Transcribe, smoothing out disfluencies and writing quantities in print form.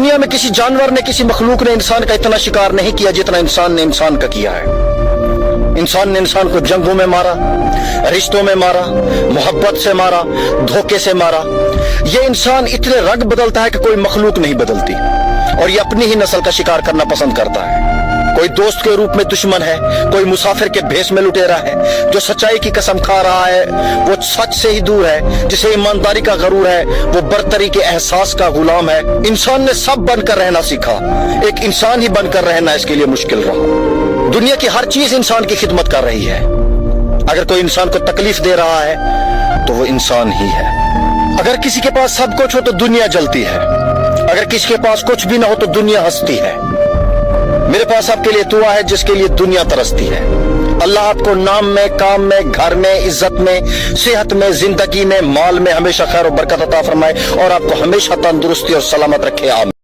दुनिया में किसी जानवर ने, किसी मखलूक ने इंसान का इतना शिकार नहीं किया जितना इंसान ने इंसान का किया है। इंसान ने इंसान को जंगों में मारा, रिश्तों में मारा, मोहब्बत से मारा, धोखे से मारा। ये इंसान इतने रंग बदलता है कि कोई मखलूक नहीं बदलती, और ये अपनी ही नस्ल का शिकार करना पसंद करता है। कोई दोस्त के रूप में दुश्मन है, कोई मुसाफिर के भेष में लुटेरा है। जो सच्चाई की कसम खा रहा है वो सच से ही दूर है। जिसे ईमानदारी का गरूर है वो बरतरी के एहसास का गुलाम है। इंसान ने सब बनकर रहना सीखा, एक इंसान ही बनकर रहना इसके लिए मुश्किल रहा। दुनिया की हर चीज इंसान की खिदमत कर रही है। अगर कोई इंसान को तकलीफ दे रहा है तो वो इंसान ही है। अगर किसी के पास सब कुछ हो तो दुनिया जलती है, अगर किसी के पास कुछ भी ना हो तो दुनिया हंसती है। मेरे पास आपके लिए दुआ है जिसके लिए दुनिया तरसती है। अल्लाह आपको नाम में, काम में, घर में, इज्जत में, सेहत में, जिंदगी में, माल में हमेशा खैर और बरकत अता फरमाए और आपको हमेशा तंदुरुस्ती और सलामत रखे। आमीन।